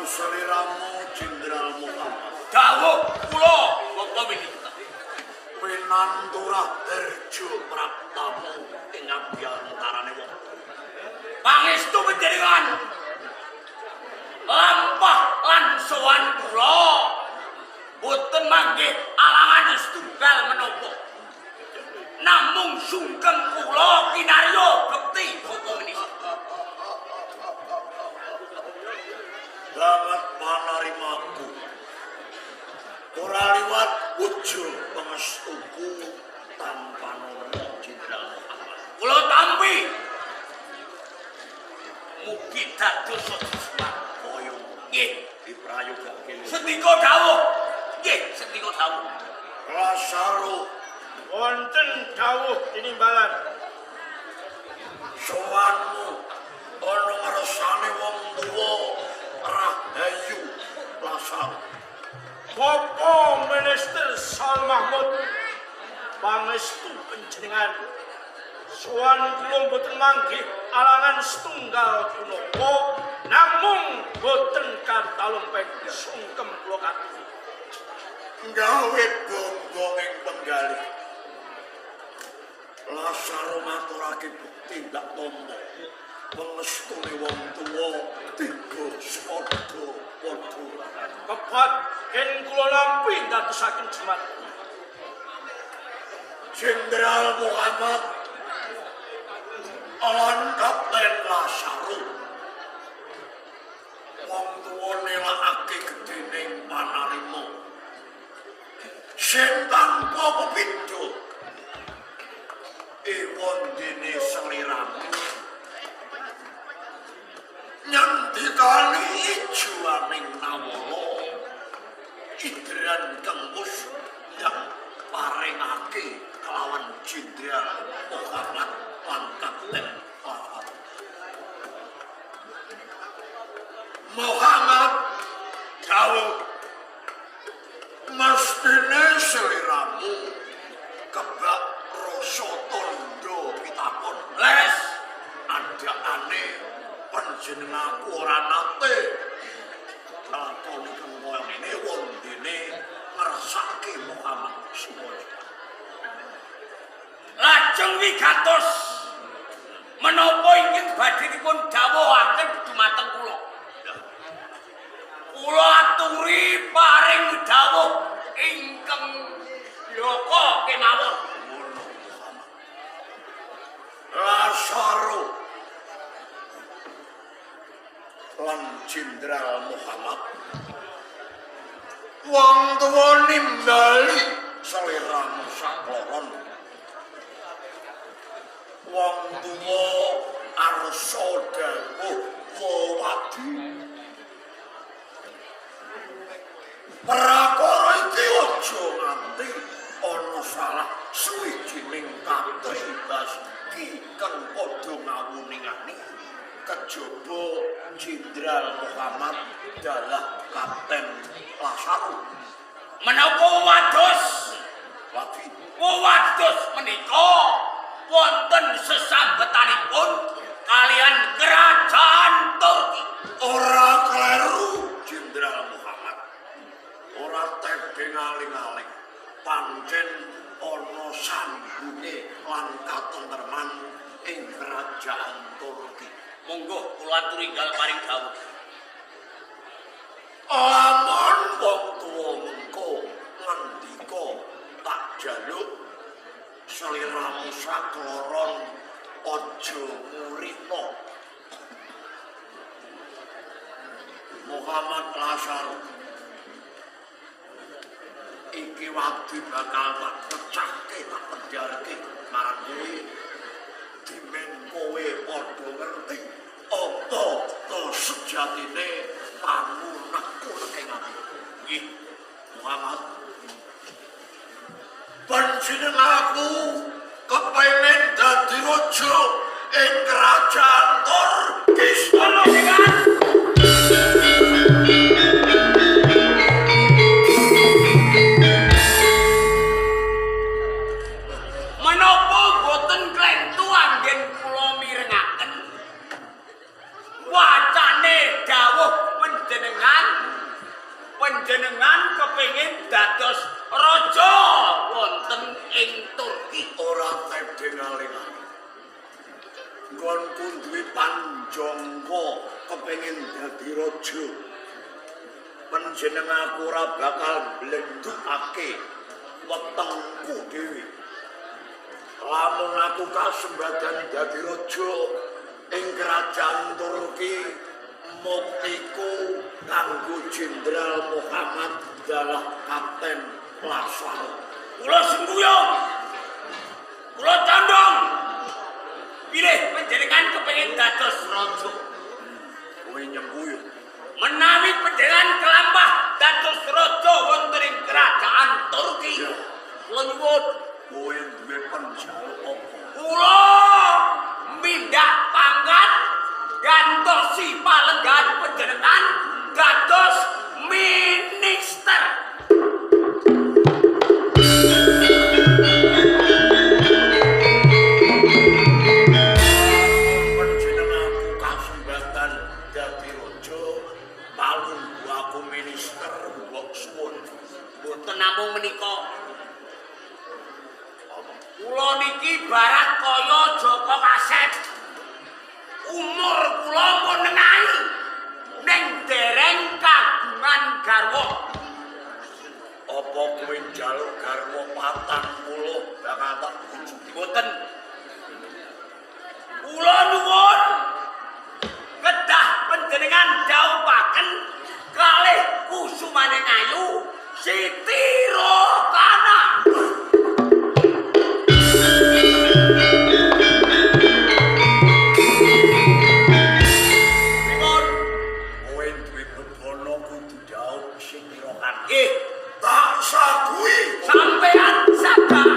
Saliramu Jenderal Muhammad. Dawuh kula monggo winita. Pinantura Terjo Praptamu ing abyantarane wong. Pangestu panjenengan lampah lan sowan kula boten manggih alangan setunggal menapa. Namung sungkem kula kinarya bekti hukum ini. Banget panarimaku. Ora liwat wuju pangestuku tanpa nono Jenderal Muhammad. Kula tampi mugi dados kaya nggih Diprayogake. sendika dawuh. Nggih, sendika dawuh. Lasaru Wonten dawuh tinimbalan. sowanmu ana ngersane wong tuwa Rahayu Lasaru. Bapak Minister Sal Mahmud pangestu panjenengan sowan kula boten manggih alangan setunggal punapa namung boten katalumpen sungkem kula katuh. Gawe bongo ing penggalih. Lasaru maturake bukti ndak tombo. Pengestune wong tuwa tiga padha padha. Kepat yen kula nampi dadosaken jemat. Jenderal Muhammad lan Kapten Lasaru. Wong tuwa nelakake gedening panarima. Sing tanpa pepindho. Ewon dene seliramu. Nyandikani ijuaning nawala. Idran tembus yang paringake kelawan Jenderal Muhammad lan Kapten Lasaru. Muhammad dawuh mestine seliramu kebak rasa tondo pitakon. Leres Andakane panjenenganku ora nate lakoni kang koyo ngene wong dene ngersake Muhammad Sumoyo. lajeng wigatos menapa ingkang badhe dipun dawuhaken dumateng kula. Kula aturi paring dawuh ingkang loko kemawon. Lasaru lan Jenderal Muhammad wong tuwa nimbali seliramu sakloron. Wong tuwa arsa dawuh wewadi. Prakara iki aja nganti ana salah suwijining katribas ki kang padha ngawuningani kejaba Jenderal Muhammad dalah Kapten Lasaru. Menapa wados Wadi wados menika wonten sesambetanipun kalian kerajaan Turki. ora kleru Jenderal Muhammad. Ora tebing aling-aling. Pancen ana sambunge lan katentreman ing kerajaan Turki. Monggo kula aturi enggal paring dawuh. Lamun wong tuwa mengko ngendika tak jaluk seliramu sakloron aja murina. Muhammad Lasaru iki wadi bakal tak pecahke tak penjarke marang kowe. Dimen kowe padha ngerti apa to sejatine pamunakku ing ati. Nggih, Muhammad. Panjenenganku kepengin dadi raja ing kerajaan Turki. Menapa boten klentu anggen kula mirengaken wacane dawuh panjenengan kepengin dados raja wonten ing Turki. Ora kedengalingan. Nggonku duwe panjangka kepengin dadi raja. Panjenenganku ora bakal blendukake wetengku dhewe. Lamun aku kasembadan dadi raja ing kerajaan Turki, muktiku kanggo Jenderal Muhammad adalah Kapten Lasar. Kula sembuyung. Kula condong. Pilih panjenengan kepengin dados raja. Kowe nyembuyung. Menawi panjenengan kelambah dados raja wonten ing kerajaan Turki. Kula nyuwun, Kowe duwe penjaluk apa? kula mindak pangkat gantosi palenggan panjenengan dados minister. Panjenenganku kasembatan dadi raja, palung aku minister mbok suwun. Mboten namung menika. Kula niki barak kaya Joko Kaset. Umur kula pun nengai. Ning dereng kagungan garwa. Apa kowe njaluk garwa 40 bakal tak ujug? Mboten. Kula nuwun kedah panjenengan dhawuhaken kalih kusumaning ayu Siti Rokana. Pripun? Kowe duwe bebono kudu dhawuh Siti Rokana. Nggih, Tak sagui. sampean sabar.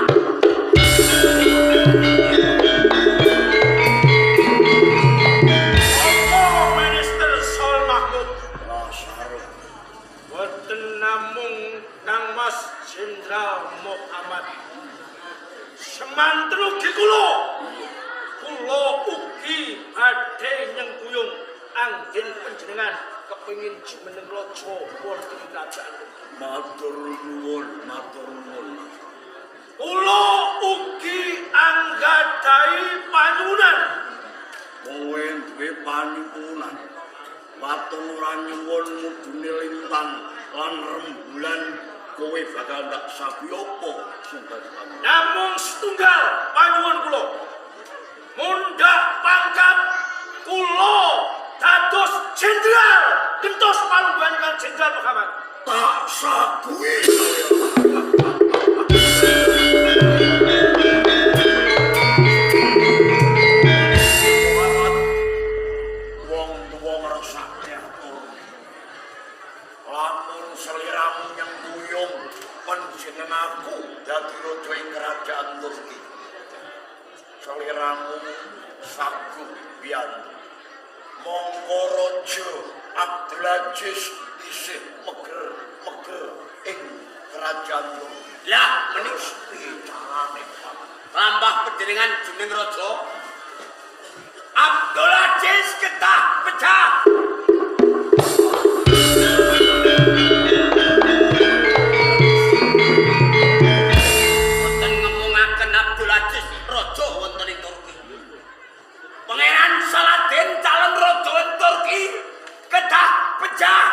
Apa Minister Sol Mahmud Lasar. boten namung Kang Mas Jenderal Muhammad. Semanten ugi kula. Kula ugi badhe nyengkuyung anggen panjenengan kepengin jumeneng raja wonten kerajaan. Matur nuwun, matur nuwun. Kula ugi anggadhahi panyuwunan. Kowe duwe panyuwunan. Waton ora nyuwun mudune lintang lan rembulan kowe bakal ndak sabi apa sing dadi panyuwun. Namung setunggal panyuwun kula. Mundhak pangkat kula dados jenderal gentos palungguhan Jenderal Muhammad. Tak sagui. Wong-wong resake atur. Lamun seliramu nyembuyung panjenenganku dadi raja ing kerajaan Turki. Seliramu saguh biyantu. Monggo raja Abdulaziz isih meger ing kerajaan Turki. Lah menika Piye carane? lambah panjenengan jeneng raja Abdul Aziz ketah pecah. Wonten ngemungaken Abdul Aziz raja wonten ing Turki. Pangeran Saladin calon raja ing Turki ketah pecah.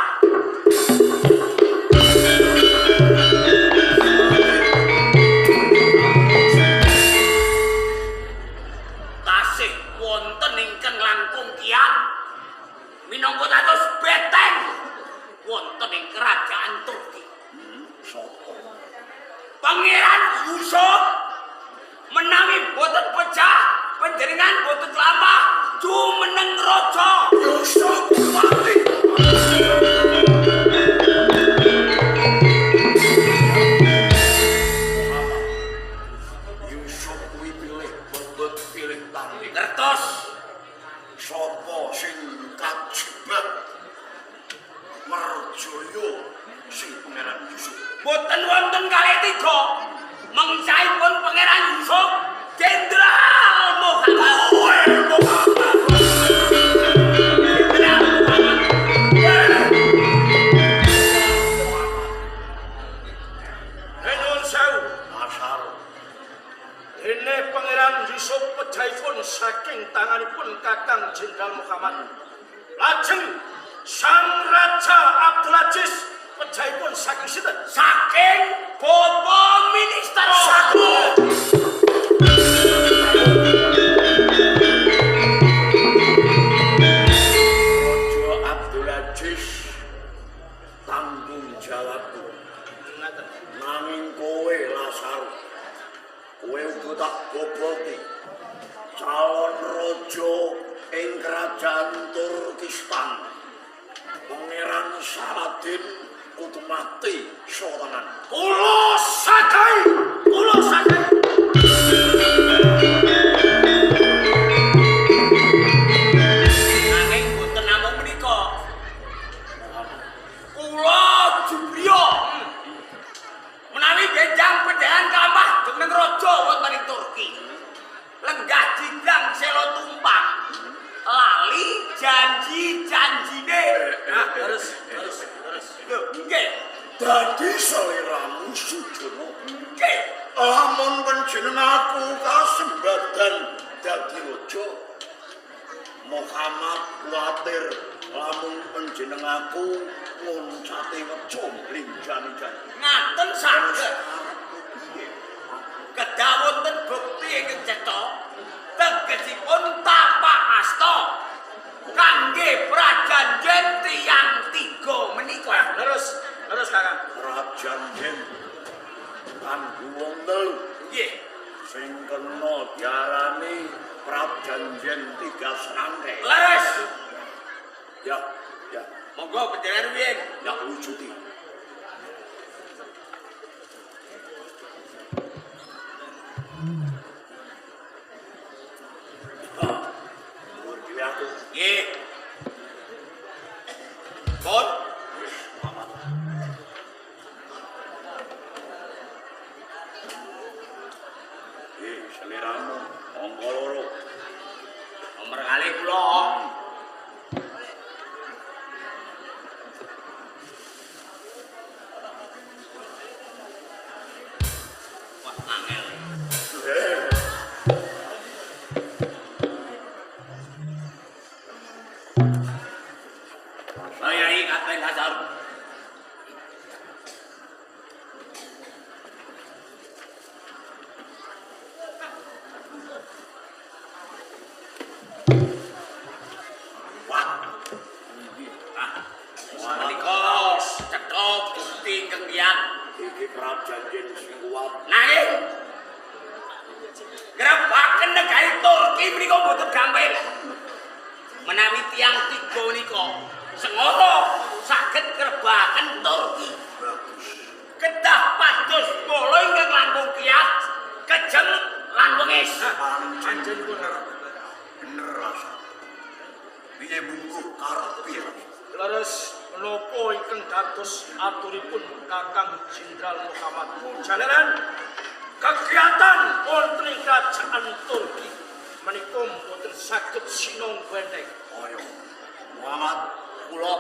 Tasih wonten ingkang langkung kiat minangka dados beteng wonten ing kerajaan Turki. Sapa? Pangeran Yusuf menawi boten pecah panjenengan boten kelambah jumeneng raja. Yusuf mati. Yusuf kuwi pilih boten pilih tani. Ngertos Sapa sing kajibat merjaya sing pangeran Yusuf. boten wonten kalih tiga mengsaipun pangeran Yusuf Jenderal Muhammad. Kowe Muhammad. Jenderal Muhammad. Raja Abdul Aziz pejahipun saking sinten? Saking Bapak Minister. Raja Abdul Aziz tanggung jawabku. Ngaten. Nanging kowe Lasar, kowe uga tak goblok calon raja ing kerajaan Turkistan. Pangeran Saladin kudu mati sorangan. Kula sakai. Nanging boten namung menika. Kula Jubriya menawi genjang pedhehan kampah dening raja wonten ing Turki. Lenggah jidang selo tumpang. Lali janji-janjine. Terus. Lho, nggih. Dadi seliramu Sujono. Nggih. Lamun panjenenganku kasembadan dadi raja. Muhammad kuwatir lamun panjenenganku ngoncate wejo linjan-linjan. Ngaten saged. Kedah wonten bukti ingkang cetha tegesipun tapak asta kangge prajanjen tiyang tiga menika. Terus Kakang. Prajanjen kanggo wong telu. Nggih. Sing kena diarani prajanjen 3 serangkai. Leres. Ya, Monggo panjenengan rumiyin. ya wujudi. Wujudi aku. Nggih. Pun Seliramu, monggo loro. nomor kali kula. Wah, angel. Saya ingat Lazar. Menika cetha bukti ingkang liat. Iki prajanjen sing kuat. Nanging grebaken negari Turki menika boten gampil. Menawi tiyang tiga menika sengono saged grebaken Turki. Kedah pados kula ingkang langkung kiyat, kejeng lan wengis. Pancen bener. Bener rasa. Piye bungkuh karepe. Leres menapa ingkang dados aturipun Kakang Jenderal Muhammad Jalaran kegiatan wonten ing kerajaan Turki menika mboten saged sinong benteng. Ayo. Muhammad kula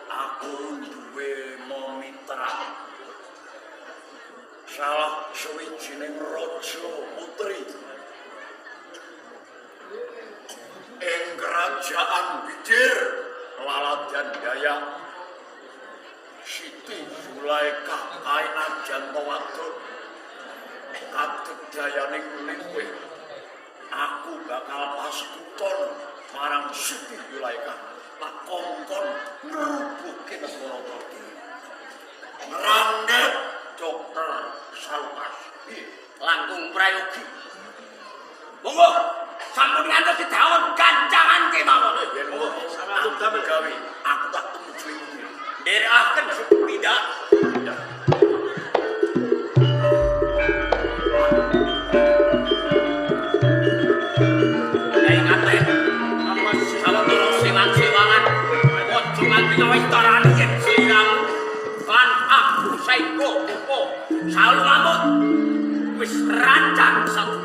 aku duwe momitra. Salah sawijining raja putri. Ing kerajaan Bijir Laladan Daya Siti Zulaikha kainan janto wadon kadedayaning liwe aku bakal paskuton marang Siti Zulaikha tak kongkon ngerubuhke negara Turki ngerangget Dokter Salmas Langkung prayogi. Monggo sampun ngantos didhawuh gancangan kemawon. monggo aku damel gawe aku tak tumuju iki Nderekaken suku pindah. Nek ngaten apa kalau terus sewan-sewangan ojo nganti wis tarani yen sliramu lan aku saiko opo salu mamut wis rancang satu